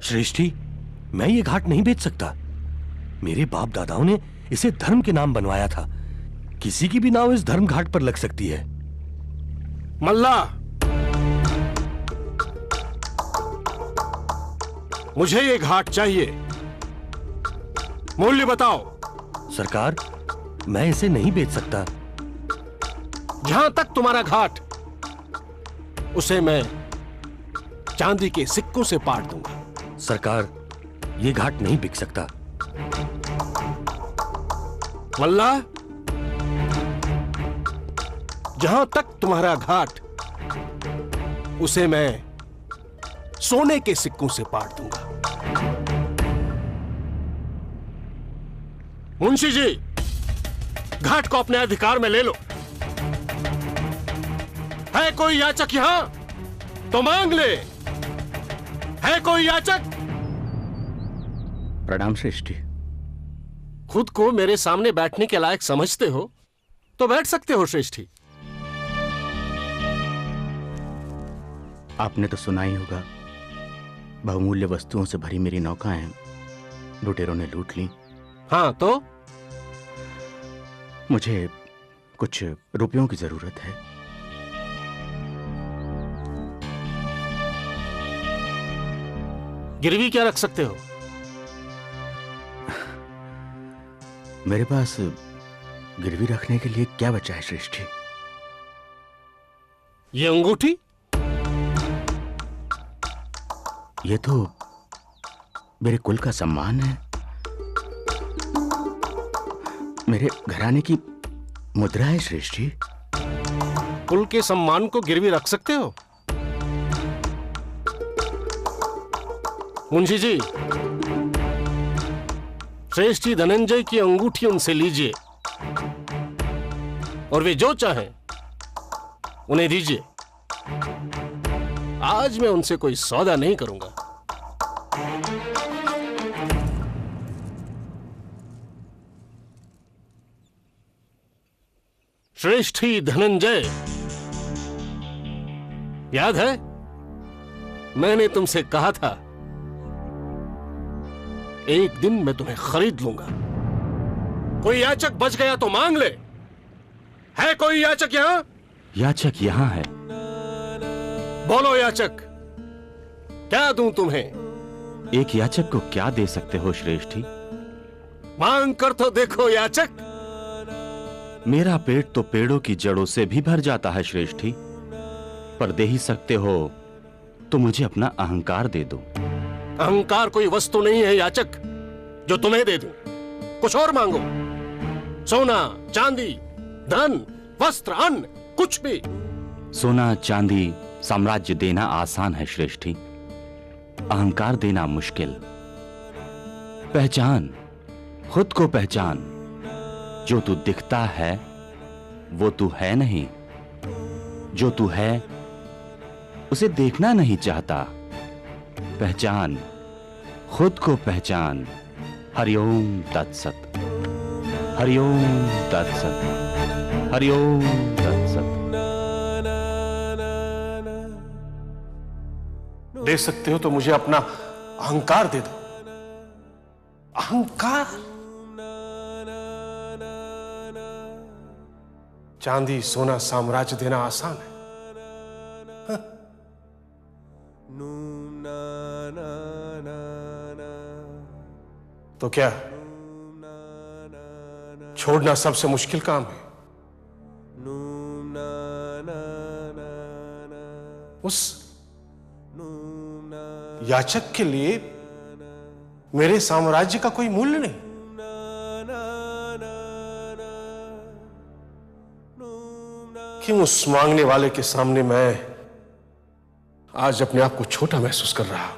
श्रेष्ठी, मैं ये घाट नहीं बेच सकता। मेरे बाप दादाओं ने इसे धर्म के नाम बनवाया था। किसी की भी नाव इस धर्म घाट पर लग सकती है। मल्ला, मुझे ये घाट चाहिए। मूल्य बताओ। सरकार, मैं इसे नहीं बेच सकता। जहां तक तुम्हारा घाट, उसे मैं चांदी के सिक्कों से पाट दूंगा। सरकार, ये घाट नहीं बिक सकता। मल्ला, जहां तक तुम्हारा घाट, उसे मैं सोने के सिक्कों से पाट दूंगा। मुंशी जी, घाट को अपने अधिकार में ले लो। है कोई याचक यहां तो मांग ले। है कोई याचक? प्रणाम श्रेष्ठी। खुद को मेरे सामने बैठने के लायक समझते हो तो बैठ सकते हो श्रेष्ठी। आपने तो सुना ही होगा, बहुमूल्य वस्तुओं से भरी मेरी नौकाएं लुटेरों ने लूट ली। हाँ तो? मुझे कुछ रुपयों की जरूरत है। गिरवी क्या रख सकते हो? मेरे पास गिरवी रखने के लिए क्या बचा है श्रेष्ठी? ये अंगूठी? ये तो मेरे कुल का सम्मान है, मेरे घराने की मुद्रा है श्रेष्ठी। कुल के सम्मान को गिरवी रख सकते हो? मुंशी जी, श्रेष्ठी धनंजय की अंगूठी उनसे लीजिए और वे जो चाहें उन्हें दीजिए। आज मैं उनसे कोई सौदा नहीं करूंगा। श्रेष्ठी धनंजय, याद है मैंने तुमसे कहा था एक दिन मैं तुम्हें खरीद लूंगा। कोई याचक बच गया तो मांग ले। है कोई याचक यहां? याचक यहां है। बोलो याचक, क्या दूं तुम्हें? एक याचक को क्या दे सकते हो श्रेष्ठी? मांग कर तो देखो याचक। मेरा पेट तो पेड़ों की जड़ों से भी भर जाता है श्रेष्ठी, पर दे ही सकते हो तो मुझे अपना अहंकार दे दो। अहंकार कोई वस्तु नहीं है याचक जो तुम्हें दे दूं। कुछ और मांगो। सोना, चांदी, धन, वस्त्र, अन्न, कुछ भी। सोना, चांदी, साम्राज्य देना आसान है श्रेष्ठी, अहंकार देना मुश्किल। पहचान, खुद को पहचान। जो तू दिखता है वो तू है नहीं, जो तू है उसे देखना नहीं चाहता। पहचान, खुद को पहचान। हरिओम तत्सत, हरिओम तत्सत, हरिओम तत्सत। दे सकते हो तो मुझे अपना अहंकार दे दो। अहंकार? चांदी सोना साम्राज्य देना आसान है। हाँ। तो क्या छोड़ना सबसे मुश्किल काम है? उस याचक के लिए मेरे साम्राज्य का कोई मूल्य नहीं। क्यों उस मांगने वाले के सामने मैं आज अपने आप को छोटा महसूस कर रहा हूं?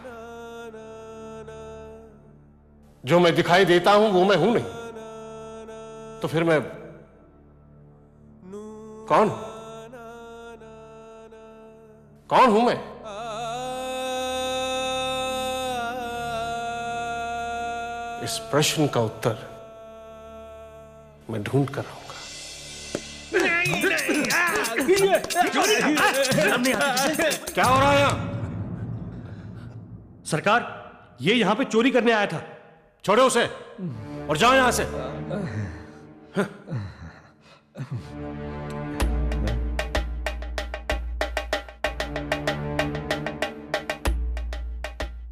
जो मैं दिखाई देता हूं वो मैं हूं नहीं, तो फिर मैं कौन हूं? कौन हूं मैं? इस प्रश्न का उत्तर मैं ढूंढ कर रहूंगा। क्या हो रहा है यहां? सरकार, ये यहां पे चोरी करने आया था। छोड़ो उसे और जाओ यहां से।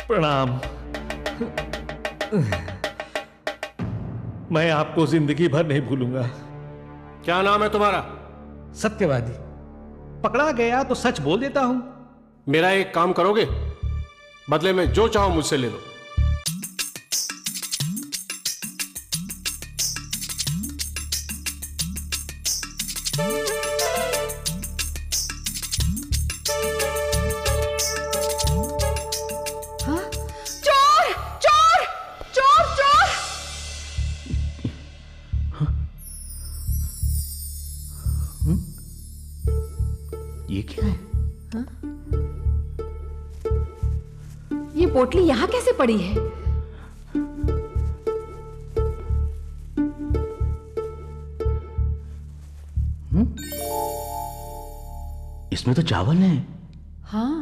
प्रणाम। मैं आपको जिंदगी भर नहीं भूलूंगा। क्या नाम है तुम्हारा? सत्यवादी। पकड़ा गया तो सच बोल देता हूं। मेरा एक काम करोगे? बदले में जो चाहो मुझसे ले लो। चोर चोर चोर चोर! ये क्या है? ये पोटली यहां कैसे पड़ी है? इसमें तो चावल है। हाँ,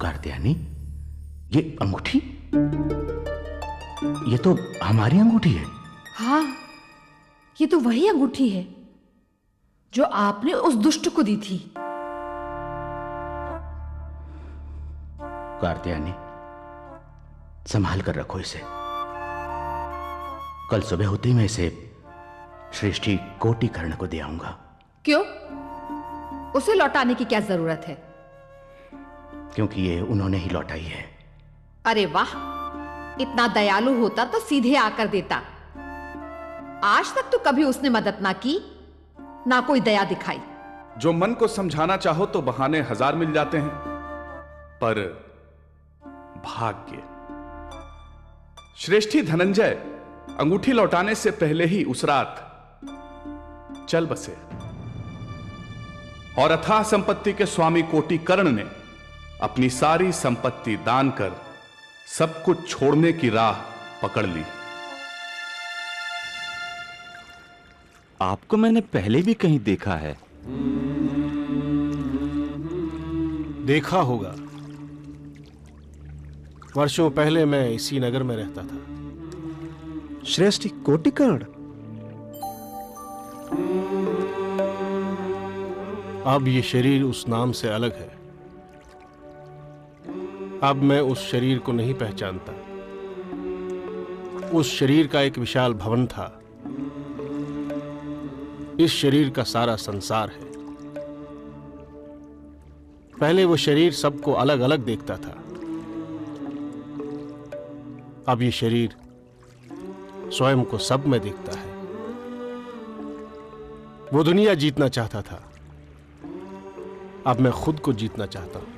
कात्यायनी, ये अंगूठी, ये तो हमारी अंगूठी है। हाँ, ये तो वही अंगूठी है जो आपने उस दुष्ट को दी थी। कात्यायनी, संभाल कर रखो इसे। कल सुबह होते ही मैं इसे श्रेष्ठी कोटिकर्ण को दे आऊंगा। क्यों? उसे लौटाने की क्या जरूरत है? क्योंकि ये उन्होंने ही लौटाई है। अरे वाह, इतना दयालु होता तो सीधे आकर देता। आज तक तो कभी उसने मदद ना की, ना कोई दया दिखाई। जो मन को समझाना चाहो तो बहाने हजार मिल जाते हैं, पर भाग्य। श्रेष्ठी धनंजय अंगूठी लौटाने से पहले ही उस रात चल बसे और अथाह संपत्ति के स्वामी कोटिकर्ण ने अपनी सारी संपत्ति दान कर सब कुछ छोड़ने की राह पकड़ ली। आपको मैंने पहले भी कहीं देखा है। देखा होगा। वर्षों पहले मैं इसी नगर में रहता था। श्रेष्ठी कोटिकर्ण? अब ये शरीर उस नाम से अलग है। अब मैं उस शरीर को नहीं पहचानता। उस शरीर का एक विशाल भवन था। इस शरीर का सारा संसार है। पहले वो शरीर सबको अलग अलग देखता था। अब ये शरीर स्वयं को सब में देखता है। वो दुनिया जीतना चाहता था, अब मैं खुद को जीतना चाहता हूं।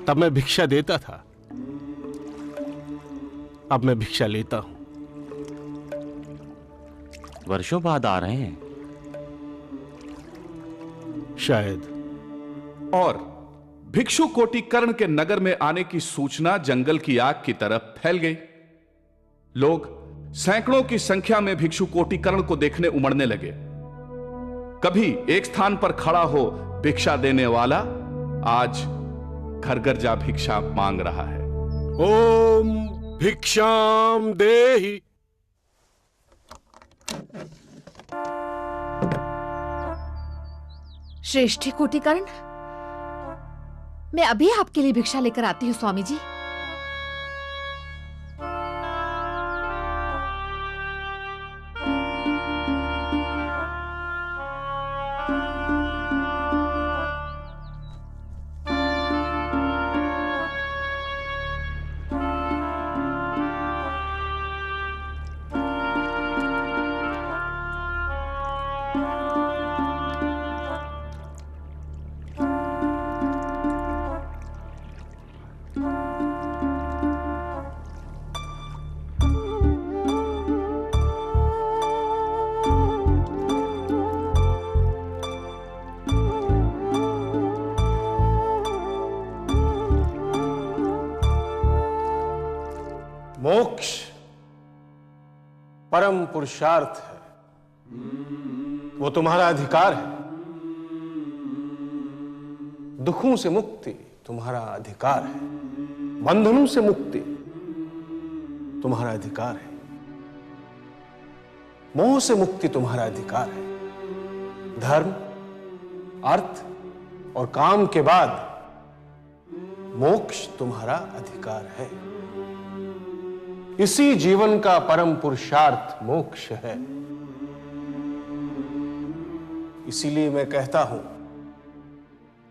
तब मैं भिक्षा देता था, अब मैं भिक्षा लेता हूं। वर्षों बाद आ रहे हैं शायद। और भिक्षु कोटिकर्ण के नगर में आने की सूचना जंगल की आग की तरफ फैल गई। लोग सैकड़ों की संख्या में भिक्षु कोटिकर्ण को देखने उमड़ने लगे। कभी एक स्थान पर खड़ा हो भिक्षा देने वाला आज घर घर जा भिक्षा मांग रहा है। ओम भिक्षाम देहि। श्रेष्ठी कोटिकर्ण, मैं अभी आपके लिए भिक्षा लेकर आती हूँ स्वामी जी। मोक्ष परम पुरुषार्थ है। वो तुम्हारा अधिकार है। दुखों से मुक्ति तुम्हारा अधिकार है, बंधनों से मुक्ति तुम्हारा अधिकार है, मोह से मुक्ति तुम्हारा अधिकार है। धर्म, अर्थ और काम के बाद मोक्ष तुम्हारा अधिकार है। इसी जीवन का परम पुरुषार्थ मोक्ष है। इसीलिए मैं कहता हूं,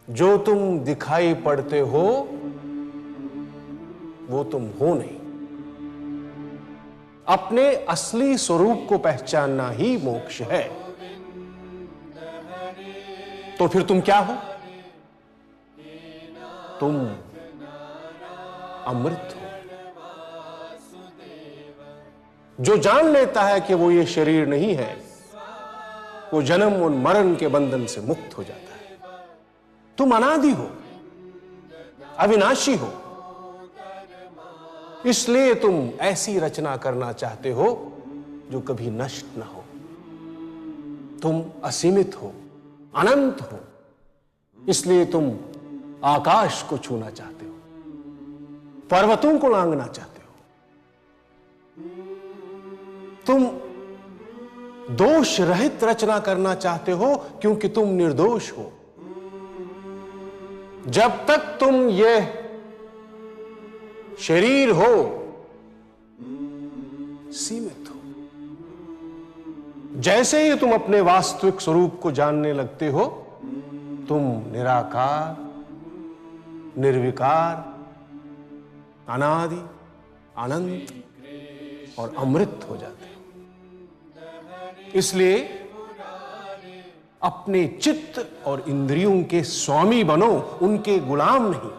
जो तुम दिखाई पड़ते हो वो तुम हो नहीं। अपने असली स्वरूप को पहचानना ही मोक्ष है। तो फिर तुम क्या हो? तुम अमृत हो। जो जान लेता है कि वो ये शरीर नहीं है, वो जन्म और मरण के बंधन से मुक्त हो जाता है। तुम अनादि हो, अविनाशी हो। इसलिए तुम ऐसी रचना करना चाहते हो जो कभी नष्ट ना हो। तुम असीमित हो, अनंत हो। इसलिए तुम आकाश को छूना चाहते हो, पर्वतों को लांघना चाहते हो। तुम दोष रहित रचना करना चाहते हो क्योंकि तुम निर्दोष हो। जब तक तुम यह शरीर हो, सीमित हो। जैसे ही तुम अपने वास्तविक स्वरूप को जानने लगते हो, तुम निराकार, निर्विकार, अनादि, अनंत और अमृत हो जाते हो। इसलिए अपने चित्त और इंद्रियों के स्वामी बनो, उनके गुलाम नहीं।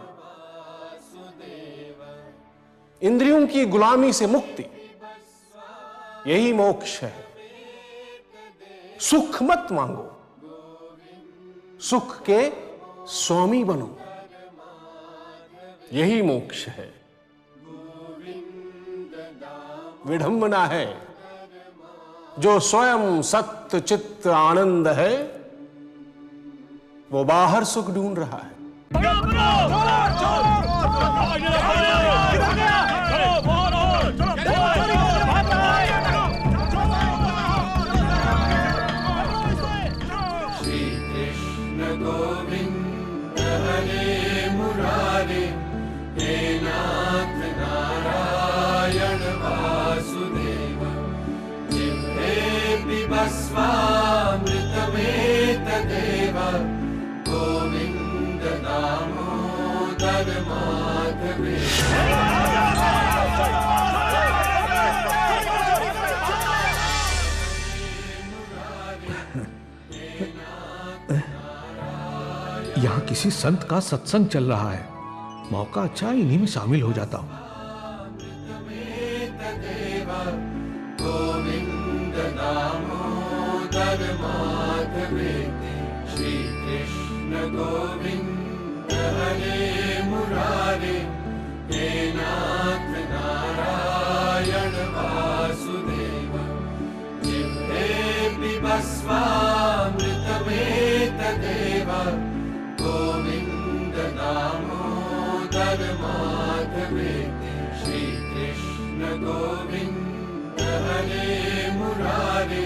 इंद्रियों की गुलामी से मुक्ति, यही मोक्ष है। सुख मत मांगो, सुख के स्वामी बनो, यही मोक्ष है। विडंबना है जो स्वयं सत्य चित्त आनंद है, वो बाहर सुख ढूंढ रहा है। श्री कृष्ण गोविंद हरे मुरारे, हे नाथ नारायण वासुदेव, पिबस्वामृतमेतदेव, गोविंद दामोदर माधवेश्वर। यहाँ किसी संत का सत्संग चल रहा है। मौका अच्छा है, इन्हीं में शामिल हो जाता हूं। गोविंद दामोदर माधवेति, श्री कृष्ण गोविंद हरे मुरारे, हे नाथ नारायण वासुदेव, जिह्वे पिबस्वामृतमेतदेव, गोविंद दामोदर माधवेति, श्री कृष्ण गोविंद हरे मुरारे,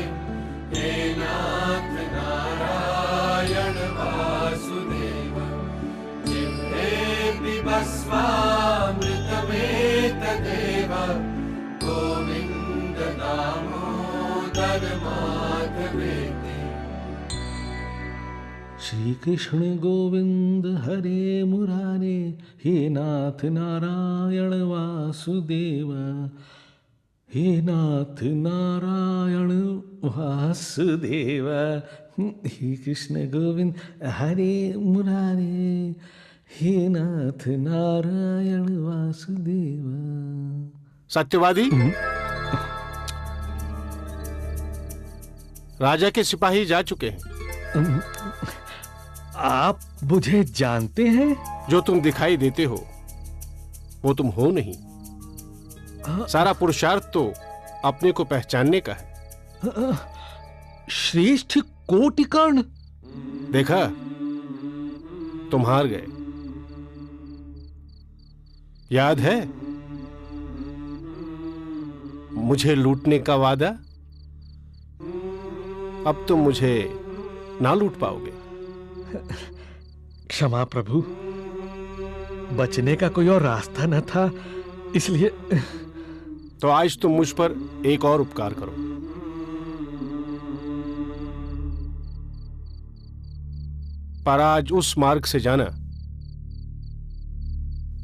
हे नाथ नारायण वासुदेव, जिह्वे पिबस्वामृतमेतदेव, गोविंद दामोदर माधवेति। श्री कृष्ण गोविंद हरे मुरारे, हे नाथ नारायण वासुदेव, हे नाथ नारायण वासुदेव, हे कृष्ण गोविंद हरे मुरारे, हे नाथ नारायण वासुदेव। सत्यवादी, राजा के सिपाही जा चुके हैं। आप मुझे जानते हैं? जो तुम दिखाई देते हो वो तुम हो नहीं। सारा पुरुषार्थ तो अपने को पहचानने का है। श्रेष्ठ कोटिकर्ण। देखा, तुम हार गए, याद है मुझे लूटने का वादा? अब तुम मुझे ना लूट पाओगे। क्षमा प्रभु, बचने का कोई और रास्ता न था, इसलिए। तो आज तुम मुझ पर एक और उपकार करो। पर आज उस मार्ग से जाना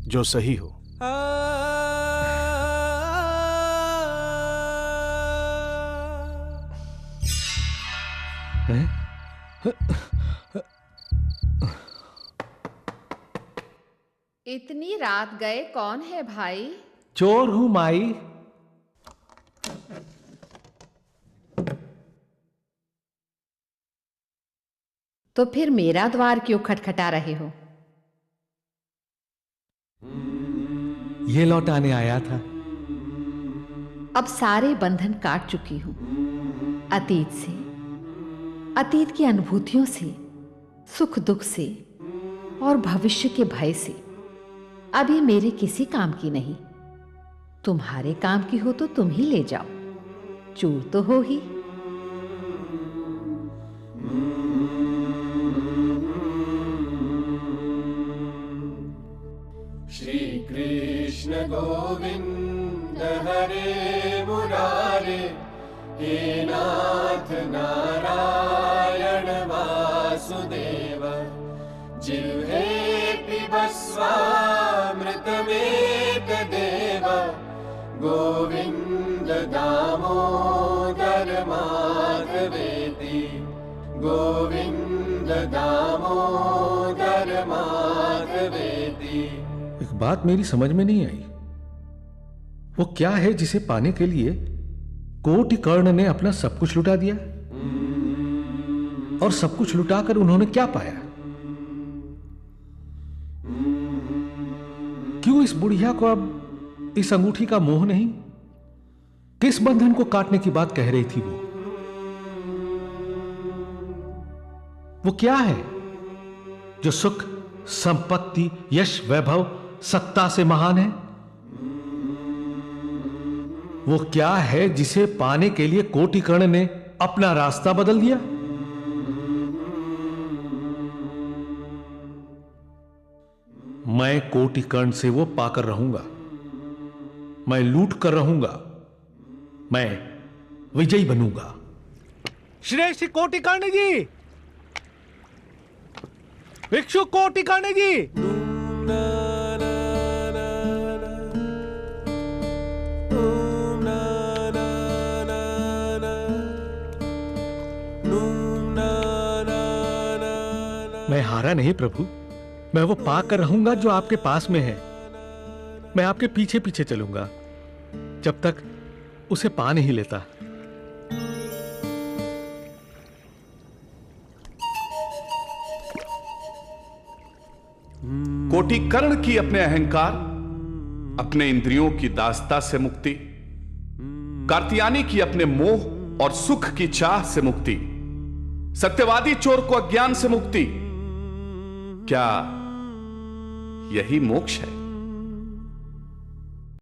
जो सही हो। इतनी रात गए, कौन है भाई? चोर हूं माई। तो फिर मेरा द्वार क्यों खटखटा रहे हो? ये लौटाने आया था। अब सारे बंधन काट चुकी हूं, अतीत से, अतीत की अनुभूतियों से, सुख दुख से और भविष्य के भय से। अब ये मेरे किसी काम की नहीं। तुम्हारे काम की हो तो तुम ही ले जाओ, चूर तो हो ही। श्री कृष्ण गोविंद हरे मुरारे, हे नाथ नारायण वासुदेव, जिह्वे पिबस्वामृतमेतदेव, गोविंद दामोदर माधवेति, गोविंद दामोदर माधवेति। एक बात मेरी समझ में नहीं आई, वो क्या है जिसे पाने के लिए कोटि कर्ण ने अपना सब कुछ लुटा दिया? और सब कुछ लुटाकर उन्होंने क्या पाया? क्यों इस बुढ़िया को अब इस अंगूठी का मोह नहीं? किस बंधन को काटने की बात कह रही थी वो क्या है जो सुख, संपत्ति, यश, वैभव, सत्ता से महान है? वो क्या है जिसे पाने के लिए कोटि कर्ण ने अपना रास्ता बदल दिया? मैं कोटि कर्ण से वो पाकर रहूंगा, मैं लूट कर रहूंगा, मैं विजयी बनूंगा। श्रेष्ठ कोटि कर्ण जी, भिक्षु कोटि कर्ण जी, मैं हारा नहीं प्रभु, मैं वो पाकर रहूंगा जो आपके पास में है। मैं आपके पीछे पीछे चलूंगा जब तक उसे पा नहीं लेता। कोटि कर्ण की अपने अहंकार, अपने इंद्रियों की दासता से मुक्ति, कार्तियानी की अपने मोह और सुख की चाह से मुक्ति, सत्यवादी चोर को अज्ञान से मुक्ति, क्या यही मोक्ष है?